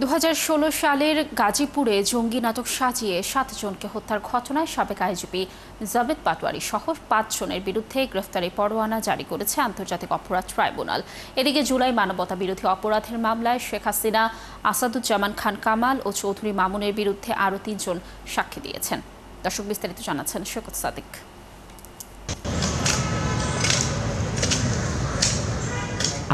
2016 সালের গাজীপুরে জঙ্গি নাটক সাজিয়ে 7 জনকে হত্যার ঘটনায় সাবেক আইজিপি জাবেদ পাটোয়ারি সহ 5 জনের বিরুদ্ধে গ্রেফতারি পরোয়ানা জারি করেছে আন্তর্জাতিক অপরাধ ট্রাইব্যুনাল। এদিকে জুলাই মানবতা বিরোধী অপরাধের মামলায় শেখ হাসিনা, আসাদুজ্জামান খান কামাল ও চৌধুরী মামুনের বিরুদ্ধে আরও 3 জন সাক্ষী দিয়েছেন। দর্শক, বিস্তারিত জানাচ্ছেন শওকত সাদিক।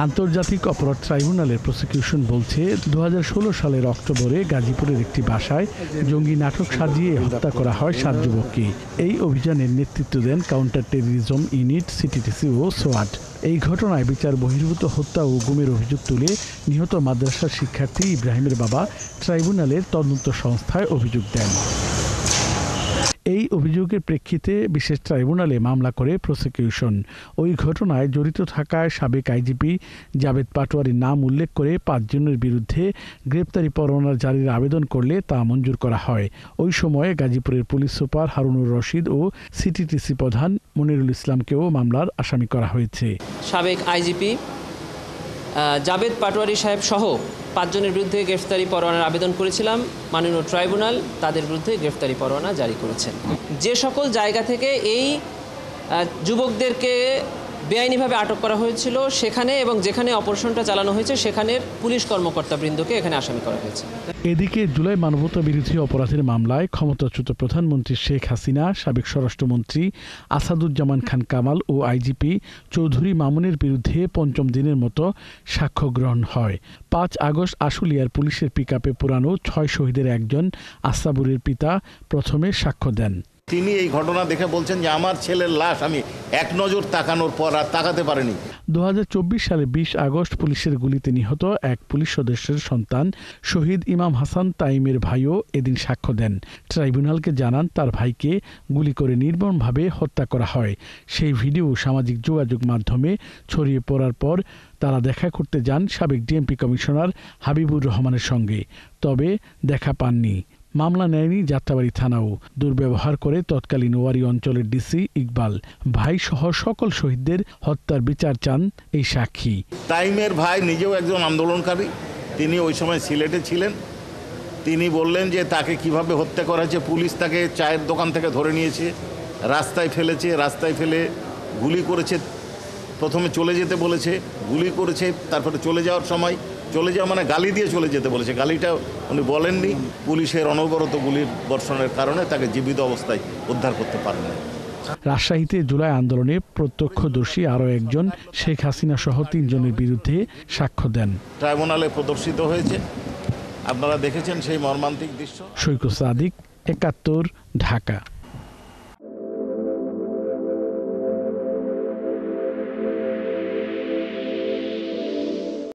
আন্তর্জাতিক অপরাধ ট্রাইব্যুনালের প্রসিকিউশন বলছে 2016 সালের অক্টোবরে গাজীপুরের একটি বাসায় জঙ্গি নাটক সাজিয়ে হত্যা করা হয় 7 যুবককে। এই অভিযানের নেতৃত্ব দেন কাউন্টার টেররিজম ইউনিট, সিটিটিসি ও সোয়াট। এই ঘটনায় বিচার বহির্ভূত হত্যা ও গুমের অভিযোগ তুলে নিহত মাদ্রাসার শিক্ষার্থী ইব্রাহিমের বাবা ট্রাইব্যুনালের তদন্ত সংস্থায় অভিযোগ দেন। এই অভিযোগের প্রেক্ষিতে বিশেষ ট্রাইব্যুনালে মামলা করে প্রসিকিউশন। ওই ঘটনায় জড়িত থাকায় সাবেক আইজিপি জাবেদ পাটোয়ারির নাম উল্লেখ করে 5 জনের বিরুদ্ধে গ্রেপ্তারি পরোয়ানা জারির আবেদন করলে তা মঞ্জুর করা হয়। ওই সময়ে গাজীপুরের পুলিশ সুপার হারুনুর রশিদ ও সিটিটিসি প্রধান মনিরুল ইসলামকেও মামলার আসামি করা হয়েছে। সাবেক আইজিপি জাবেদ পাটোয়ারি সাহেব সহ 5 জনের বিরুদ্ধে গ্রেফতারি পরোয়ানার আবেদন করেছিলাম। মাননীয় ট্রাইব্যুনাল তাদের বিরুদ্ধে গ্রেফতারি পরোয়ানা জারি করেছেন। যে সকল জায়গা থেকে এই যুবকদেরকে বেআইনিভাবে আটক করা হয়েছিল সেখানে এবং যেখানে অপারেশনটা চালানো হয়েছে সেখানের পুলিশ কর্মকর্তাবৃন্দকে এখানে আসামি করা হয়েছে। এদিকে জুলাই মানবতা বিরোধী অপরাধের মামলায় ক্ষমতাচ্যুত প্রধানমন্ত্রী শেখ হাসিনা, সাবেক স্বরাষ্ট্রমন্ত্রী আসাদুজ্জামান খান কামাল ও আইজিপি চৌধুরী মামুনের বিরুদ্ধে 5ম দিনের মতো সাক্ষ্য গ্রহণ হয়। 5 আগস্ট আশুলিয়ার পুলিশের পিকআপে পোড়ানো 6 শহীদের একজন আসাবুরের পিতা প্রথমে সাক্ষ্য দেন। তিনি এই ঘটনা দেখে বলছেন যে আমার ছেলের লাশ আমি এক নজর তাকানোর পর আর তাকাতে পারিনি। 2024 সালে 20 আগস্ট পুলিশের গুলিতে নিহত এক পুলিশ সদস্যের সন্তান শহীদ ইমাম হাসান তাইমের ভাইও এদিন সাক্ষ্য দেন। ট্রাইব্যুনালকে জানান তার ভাইকে গুলি করে নির্মমভাবে হত্যা করা হয়। সেই ভিডিও সামাজিক যোগাযোগ মাধ্যমে ছড়িয়ে পড়ার পর তারা দেখা করতে যান সাবেক ডিএমপি কমিশনার হাবিবুর রহমানের সঙ্গে, তবে দেখা পাননি। মামলা নেয়নি যাত্রাবাড়ী থানাও। দুর্ব্যবহার করে তৎকালীন ওয়ারী অঞ্চলের ডিসি ইকবাল ভাই সহ সকল শহীদদের হত্যার বিচার চান এই সাক্ষী। তাইমের ভাই নিজেও একজন আন্দোলনকারী, তিনি ওই সময় সিলেটে ছিলেন। তিনি বললেন যে তাকে কিভাবে হত্যা করা হয়েছে। পুলিশ তাকে চায়ের দোকান থেকে ধরে নিয়েছে, রাস্তায় ফেলেছে, রাস্তায় ফেলে গুলি করেছে। প্রথমে চলে যেতে বলেছে, গুলি করেছে, তারপরে চলে যাওয়ার সময় চলে যাওয়া মানে গালি দিয়ে চলে যেতে বলেছে। গালিটা উনি বলেননি। পুলিশের অনবরত গুলির বর্ষণের কারণে তাকে জীবিত অবস্থায় উদ্ধার করতে পারেনি। রাজশাহীতে জুলাই আন্দোলনে প্রত্যক্ষদর্শী আরও একজন শেখ হাসিনা সহ 3 জনের বিরুদ্ধে সাক্ষ্য দেন। ট্রাইব্যুনালে প্রদর্শিত হয়েছে, আপনারা দেখেছেন সেই মর্মান্তিক দৃশ্য। শওকত সাদিক, 71, ঢাকা।